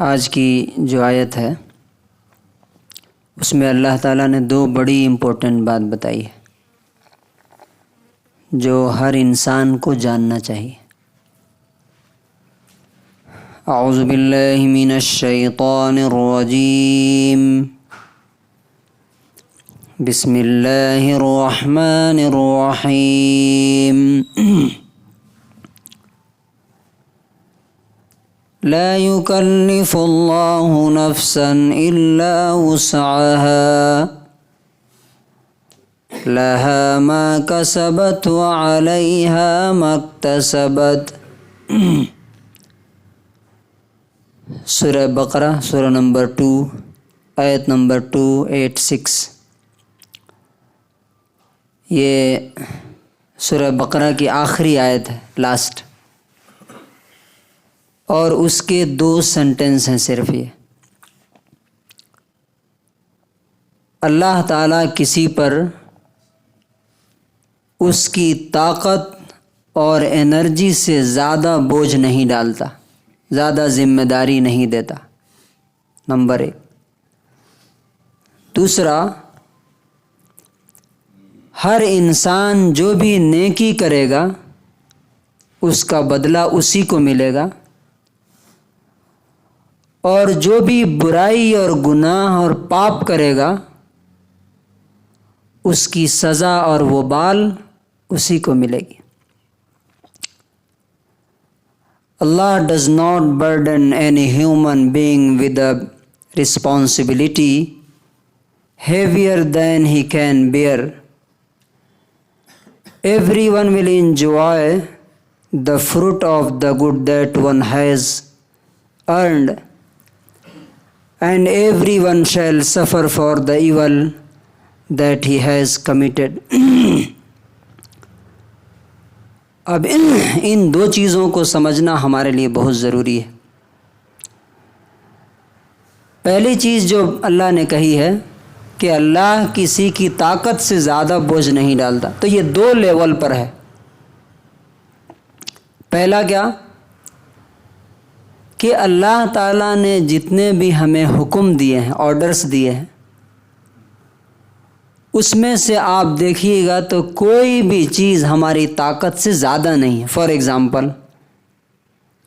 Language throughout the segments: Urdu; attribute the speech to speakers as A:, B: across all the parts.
A: آج کی جو آیت ہے اس میں اللہ تعالیٰ نے دو بڑی امپورٹنٹ بات بتائی ہے جو ہر انسان کو جاننا چاہیے۔ اعوذ باللہ من الشیطان الرجیم، بسم اللہ الرحمن الرحیم۔ لا يكلف الله نفسا إلا وسعها لها ما كسبت وعليها ما اكتسبت۔ سورہ بقرہ سورہ نمبر 2 آیت نمبر 286۔ یہ سورہ بقرہ کی آخری آیت ہے، لاسٹ، اور اس کے 2 سینٹنس ہیں صرف۔ یہ اللہ تعالیٰ کسی پر اس کی طاقت اور انرجی سے زیادہ بوجھ نہیں ڈالتا، زیادہ ذمہ داری نہیں دیتا، نمبر 1۔ دوسرا، ہر انسان جو بھی نیکی کرے گا اس کا بدلہ اسی کو ملے گا، اور جو بھی برائی اور گناہ اور پاپ کرے گا اس کی سزا اور وبال اسی کو ملے گی۔ Allah does not burden any human being with a responsibility heavier than he can bear. Everyone will enjoy the fruit of the good that one has earned, and everyone shall suffer for the evil that he has committed. اب ان 2 چیزوں کو سمجھنا ہمارے لیے بہت ضروری ہے۔ پہلی چیز جو اللہ نے کہی ہے کہ اللہ کسی کی طاقت سے زیادہ بوجھ نہیں ڈالتا، تو یہ 2 لیول پر ہے۔ پہلا کیا کہ اللہ تعالیٰ نے جتنے بھی ہمیں حکم دیے ہیں، آرڈرز دیے ہیں، اس میں سے آپ دیکھیے گا تو کوئی بھی چیز ہماری طاقت سے زیادہ نہیں ہے۔ فار ایگزامپل،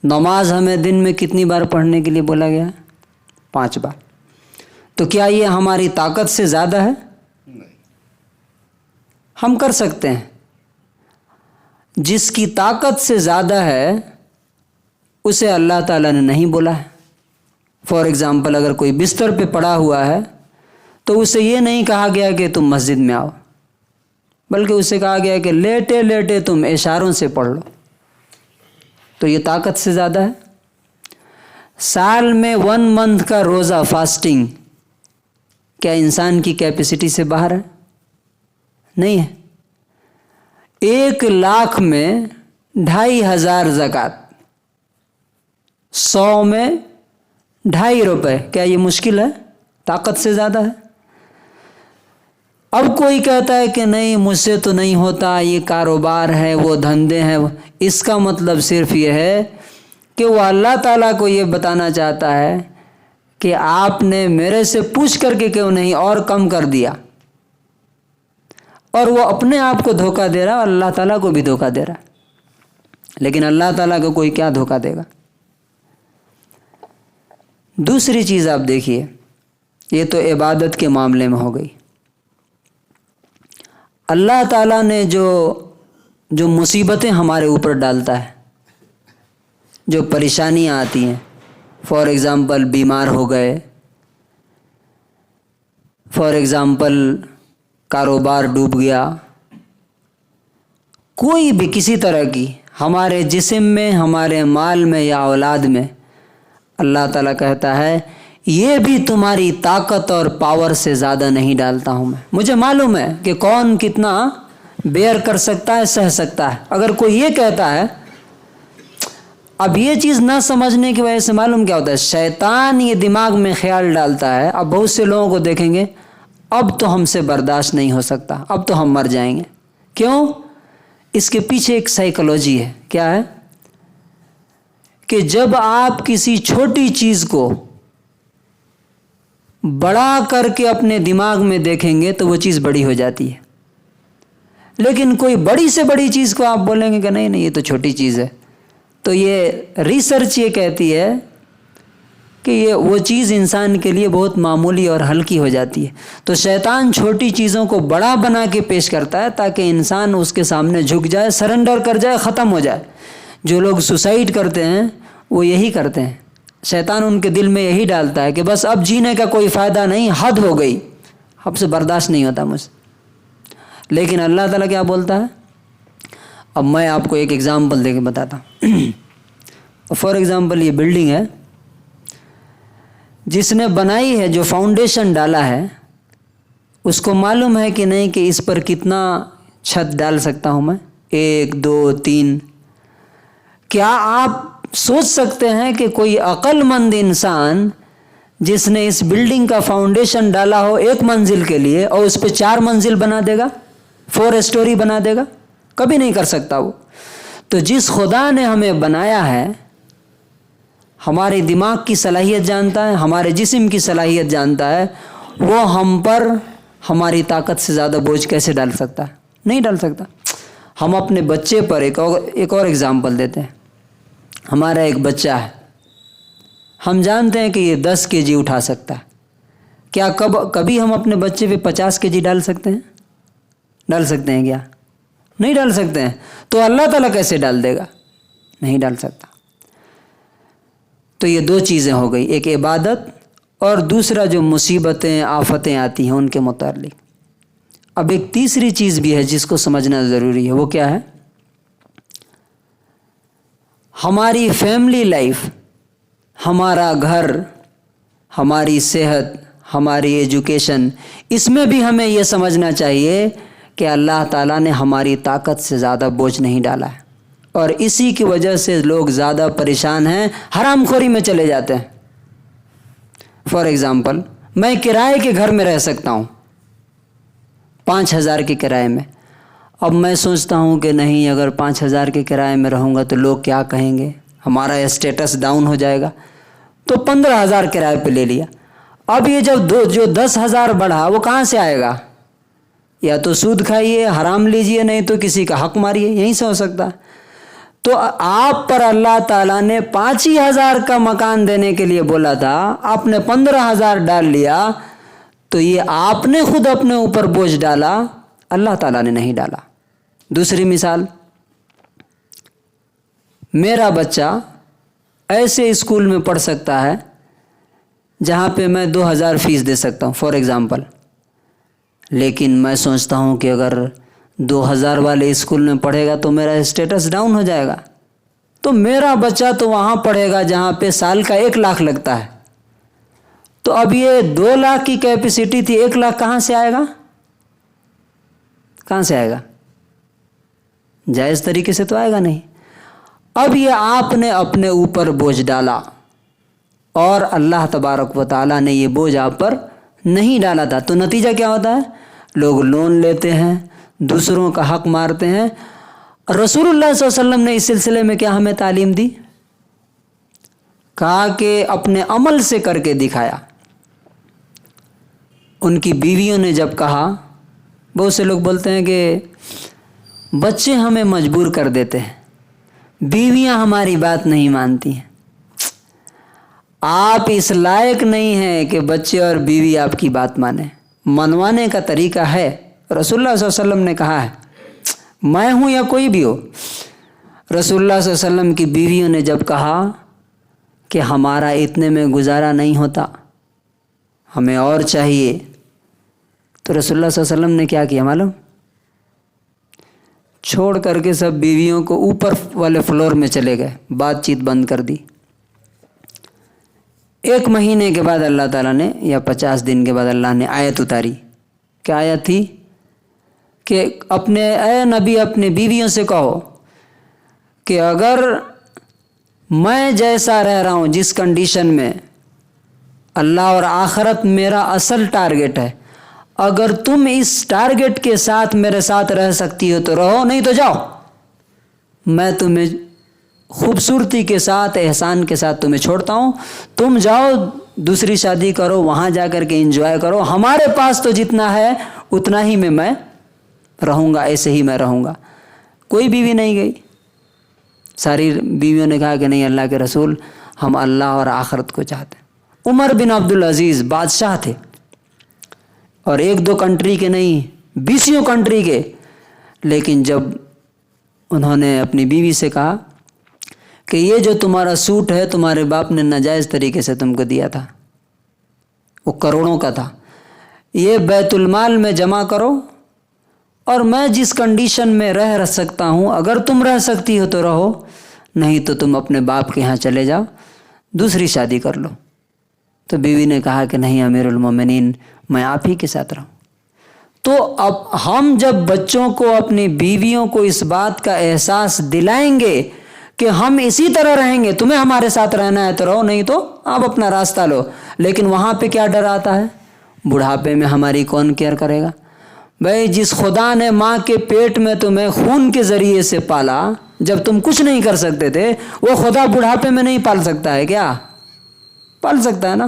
A: نماز ہمیں دن میں کتنی بار پڑھنے کے لیے بولا گیا ہے؟ 5 بار۔ تو کیا یہ ہماری طاقت سے زیادہ ہے؟ ہم کر سکتے ہیں۔ جس کی طاقت سے زیادہ ہے اسے اللہ تعالیٰ نے نہیں بولا ہے۔ فار ایگزامپل، اگر کوئی بستر پہ پڑا ہوا ہے تو اسے یہ نہیں کہا گیا کہ تم مسجد میں آؤ، بلکہ اسے کہا گیا کہ لیٹے لیٹے تم اشاروں سے پڑھ لو۔ تو یہ طاقت سے زیادہ ہے۔ سال میں 1 منتھ کا روزہ فاسٹنگ کیا انسان کی کیپیسٹی سے باہر ہے؟ نہیں ہے۔ 1 لاکھ میں 2500 زکوٰۃ، 100 میں 2.5 روپے، کیا یہ مشکل ہے؟ طاقت سے زیادہ ہے۔ اب کوئی کہتا ہے کہ نہیں مجھ سے تو نہیں ہوتا، یہ کاروبار ہے، وہ دھندے ہیں، اس کا مطلب صرف یہ ہے کہ وہ اللہ تعالیٰ کو یہ بتانا چاہتا ہے کہ آپ نے میرے سے پوچھ کر کے کیوں نہیں اور کم کر دیا، اور وہ اپنے آپ کو دھوکہ دے رہا ہے، اللہ تعالیٰ کو بھی دھوکہ دے رہا ہے۔ لیکن اللہ تعالیٰ کو کوئی کیا دھوکہ دے گا؟ دوسری چیز آپ دیکھیے، یہ تو عبادت کے معاملے میں ہو گئی۔ اللہ تعالیٰ نے جو مصیبتیں ہمارے اوپر ڈالتا ہے، جو پریشانیاں آتی ہیں، فار ایگزامپل بیمار ہو گئے، فار ایگزامپل کاروبار ڈوب گیا، کوئی بھی کسی طرح کی ہمارے جسم میں، ہمارے مال میں یا اولاد میں، اللہ تعالیٰ کہتا ہے یہ بھی تمہاری طاقت اور پاور سے زیادہ نہیں ڈالتا ہوں میں۔ مجھے معلوم ہے کہ کون کتنا بیئر کر سکتا ہے، سہ سکتا ہے۔ اگر کوئی یہ کہتا ہے، اب یہ چیز نہ سمجھنے کی وجہ سے معلوم کیا ہوتا ہے، شیطان یہ دماغ میں خیال ڈالتا ہے، اب بہت سے لوگوں کو دیکھیں گے اب تو ہم سے برداشت نہیں ہو سکتا، اب تو ہم مر جائیں گے۔ کیوں؟ اس کے پیچھے ایک سائیکالوجی ہے۔ کیا ہے؟ کہ جب آپ کسی چھوٹی چیز کو بڑا کر کے اپنے دماغ میں دیکھیں گے تو وہ چیز بڑی ہو جاتی ہے. لیکن کوئی بڑی سے بڑی چیز کو آپ بولیں گے کہ نہیں نہیں یہ تو چھوٹی چیز ہے، تو یہ ریسرچ یہ کہتی ہے کہ یہ وہ چیز انسان کے لیے بہت معمولی اور ہلکی ہو جاتی ہے. تو شیطان چھوٹی چیزوں کو بڑا بنا کے پیش کرتا ہے تاکہ انسان اس کے سامنے جھک جائے، سرنڈر کر جائے، ختم ہو جائے. جو لوگ سوسائڈ کرتے ہیں وہ یہی کرتے ہیں. شیطان ان کے دل میں یہی ڈالتا ہے کہ بس اب جینے کا کوئی فائدہ نہیں، حد ہو گئی، اب سے برداشت نہیں ہوتا مجھ سے. لیکن اللہ تعالیٰ کیا بولتا ہے؟ اب میں آپ کو ایک ایگزامپل دے کے بتاتا ہوں. فار ایگزامپل یہ بلڈنگ ہے، جس نے بنائی ہے، جو فاؤنڈیشن ڈالا ہے، اس کو معلوم ہے کہ نہیں کہ اس پر کتنا چھت ڈال سکتا ہوں میں؟ 1 2 3. کیا آپ سوچ سکتے ہیں کہ کوئی عقل مند انسان جس نے اس بلڈنگ کا فاؤنڈیشن ڈالا ہو 1 منزل کے لیے اور اس پہ 4 منزل بنا دے گا، 4 اسٹوری بنا دے گا؟ کبھی نہیں کر سکتا وہ. تو جس خدا نے ہمیں بنایا ہے، ہمارے دماغ کی صلاحیت جانتا ہے، ہمارے جسم کی صلاحیت جانتا ہے، وہ ہم پر ہماری طاقت سے زیادہ بوجھ کیسے ڈال سکتا ہے؟ نہیں ڈال سکتا. ہم اپنے بچے پر ایک اور ایگزامپل دیتے ہیں. ہمارا ایک بچہ ہے، ہم جانتے ہیں کہ یہ 10 kg اٹھا سکتا ہے. کیا کبھی ہم اپنے بچے پہ 50 kg ڈال سکتے ہیں؟ ڈال سکتے ہیں کیا؟ نہیں ڈال سکتے ہیں. تو اللہ تعالیٰ کیسے ڈال دے گا؟ نہیں ڈال سکتا. تو یہ 2 چیزیں ہو گئی، ایک عبادت اور دوسرا جو مصیبتیں آفتیں آتی ہیں ان کے متعلق. اب ایک تیسری چیز بھی ہے جس کو سمجھنا ضروری ہے. وہ کیا ہے؟ ہماری فیملی لائف، ہمارا گھر، ہماری صحت، ہماری ایجوکیشن، اس میں بھی ہمیں یہ سمجھنا چاہیے کہ اللہ تعالیٰ نے ہماری طاقت سے زیادہ بوجھ نہیں ڈالا ہے، اور اسی کی وجہ سے لوگ زیادہ پریشان ہیں، حرام خوری میں چلے جاتے ہیں. فار ایگزامپل میں کرائے کے گھر میں رہ سکتا ہوں 5000 کے کرائے میں. اب میں سوچتا ہوں کہ نہیں، اگر 5000 کے کرائے میں رہوں گا تو لوگ کیا کہیں گے، ہمارا اسٹیٹس ڈاؤن ہو جائے گا. تو 15000 کرائے پہ لے لیا. اب یہ جو 10,000 بڑھا وہ کہاں سے آئے گا؟ یا تو سود کھائیے، حرام لیجئے، نہیں تو کسی کا حق ماریے، یہیں سے ہو سکتا. تو آپ پر اللہ تعالیٰ نے 5,000 کا مکان دینے کے لیے بولا تھا، آپ نے 15,000 ڈال لیا. تو یہ آپ نے خود اپنے اوپر بوجھ ڈالا، اللہ تعالیٰ نے نہیں ڈالا. دوسری مثال، میرا بچہ ایسے اسکول میں پڑھ سکتا ہے جہاں پہ میں 2,000 فیس دے سکتا ہوں فار ایگزامپل. لیکن میں سوچتا ہوں کہ اگر 2,000 والے اسکول میں پڑھے گا تو میرا اسٹیٹس ڈاؤن ہو جائے گا. تو میرا بچہ تو وہاں پڑھے گا جہاں پہ سال کا 1 لاکھ لگتا ہے. تو اب یہ 2 لاکھ کی کیپیسٹی تھی، 1 لاکھ کہاں سے آئے گا؟ کہاں سے آئے گا؟ جائز طریقے سے تو آئے گا نہیں. اب یہ آپ نے اپنے اوپر بوجھ ڈالا، اور اللہ تبارک و تعالیٰ نے یہ بوجھ آپ پر نہیں ڈالا تھا. تو نتیجہ کیا ہوتا ہے؟ لوگ لون لیتے ہیں، دوسروں کا حق مارتے ہیں. رسول اللہ صلی اللہ علیہ وسلم نے اس سلسلے میں کیا ہمیں تعلیم دی؟ کہا کہ اپنے عمل سے کر کے دکھایا. ان کی بیویوں نے جب کہا، بہت سے لوگ بولتے ہیں کہ بچے ہمیں مجبور کر دیتے ہیں، بیویاں ہماری بات نہیں مانتی ہیں. آپ اس لائق نہیں ہیں کہ بچے اور بیوی آپ کی بات مانیں. منوانے کا طریقہ ہے. رسول اللہ صلی اللہ علیہ وسلم نے کہا ہے، میں ہوں یا کوئی بھی ہو. رسول اللہ صلی اللہ علیہ وسلم کی بیویوں نے جب کہا کہ ہمارا اتنے میں گزارا نہیں ہوتا، ہمیں اور چاہیے، تو رسول اللہ صلی اللہ علیہ وسلم نے کیا کیا معلوم؟ چھوڑ کر کے سب بیویوں کو اوپر والے فلور میں چلے گئے، بات چیت بند کر دی. 1 مہینے کے بعد اللہ تعالیٰ نے، یا 50 دن کے بعد اللہ نے آیت اتاری. کیا آیت تھی؟ کہ اے نبی اپنے بیویوں سے کہو کہ اگر میں جیسا رہ رہا ہوں، جس کنڈیشن میں، اللہ اور آخرت میرا اصل ٹارگٹ ہے، اگر تم اس ٹارگٹ کے ساتھ میرے ساتھ رہ سکتی ہو تو رہو، نہیں تو جاؤ. میں تمہیں خوبصورتی کے ساتھ، احسان کے ساتھ تمہیں چھوڑتا ہوں، تم جاؤ دوسری شادی کرو, وہاں جا کر کے انجوائے کرو, ہمارے پاس تو جتنا ہے اتنا ہی میں رہوں گا, ایسے ہی میں رہوں گا. کوئی بیوی نہیں گئی. ساری بیویوں نے کہا کہ نہیں اللہ کے رسول, ہم اللہ اور آخرت کو چاہتے ہیں. عمر بن عبدالعزیز بادشاہ تھے, اور 1-2 کنٹری کے نہیں, 20 کنٹری کے. لیکن جب انہوں نے اپنی بیوی سے کہا کہ یہ جو تمہارا سوٹ ہے تمہارے باپ نے ناجائز طریقے سے تم کو دیا تھا, وہ کروڑوں کا تھا, یہ بیت المال میں جمع کرو, اور میں جس کنڈیشن میں رہ سکتا ہوں اگر تم رہ سکتی ہو تو رہو, نہیں تو تم اپنے باپ کے یہاں چلے جاؤ, دوسری شادی کر لو. تو بیوی نے کہا کہ نہیں امیر المومنین, میں آپ ہی کے ساتھ رہوں. تو اب ہم جب بچوں کو, اپنی بیویوں کو اس بات کا احساس دلائیں گے کہ ہم اسی طرح رہیں گے, تمہیں ہمارے ساتھ رہنا ہے تو رہو, نہیں تو آپ اپنا راستہ لو. لیکن وہاں پہ کیا ڈر آتا ہے, بڑھاپے میں ہماری کون کیئر کرے گا؟ بھائی جس خدا نے ماں کے پیٹ میں تمہیں خون کے ذریعے سے پالا, جب تم کچھ نہیں کر سکتے تھے, وہ خدا بڑھاپے میں نہیں پال سکتا ہے کیا؟ پال سکتا ہے نا.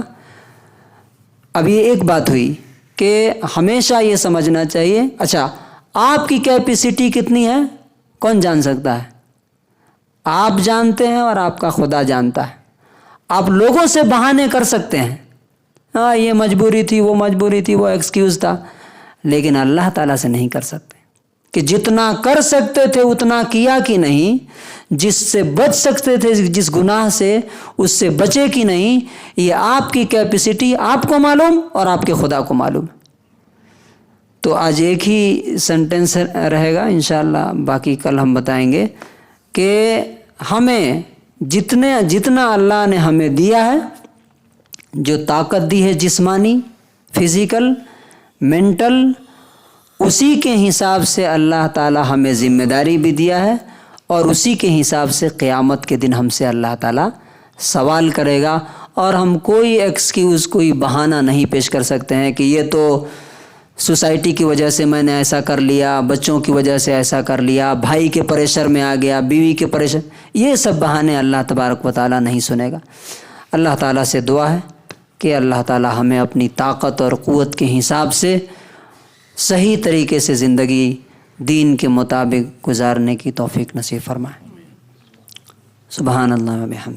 A: اب یہ ایک بات ہوئی کہ ہمیشہ یہ سمجھنا چاہیے, اچھا آپ کی کیپیسٹی کتنی ہے کون جان سکتا ہے؟ آپ جانتے ہیں اور آپ کا خدا جانتا ہے. آپ لوگوں سے بہانے کر سکتے ہیں, ہاں یہ مجبوری تھی, وہ مجبوری تھی, وہ ایکسکیوز تھا, لیکن اللہ تعالیٰ سے نہیں کر سکتے کہ جتنا کر سکتے تھے اتنا کیا کہ نہیں, جس سے بچ سکتے تھے جس گناہ سے اس سے بچے کہ نہیں. یہ آپ کی کیپیسٹی آپ کو معلوم اور آپ کے خدا کو معلوم. تو آج ایک ہی سینٹنس رہے گا انشاءاللہ, باقی کل ہم بتائیں گے کہ ہمیں جتنا اللہ نے ہمیں دیا ہے, جو طاقت دی ہے جسمانی, فزیکل, مینٹل, اسی کے حساب سے اللہ تعالی ہمیں ذمہ داری بھی دیا ہے, اور اسی کے حساب سے قیامت کے دن ہم سے اللہ تعالی سوال کرے گا. اور ہم کوئی ایکسکیوز, کوئی بہانہ نہیں پیش کر سکتے ہیں کہ یہ تو سوسائٹی کی وجہ سے میں نے ایسا کر لیا, بچوں کی وجہ سے ایسا کر لیا, بھائی کے پریشر میں آ گیا, بیوی کے پریشر, یہ سب بہانے اللہ تبارک و تعالی نہیں سنے گا. اللہ تعالیٰ سے دعا ہے کہ اللہ تعالیٰ ہمیں اپنی طاقت اور قوت کے حساب سے صحیح طریقے سے زندگی دین کے مطابق گزارنے کی توفیق نصیب فرمائے. سبحان اللہ و بحمدہ.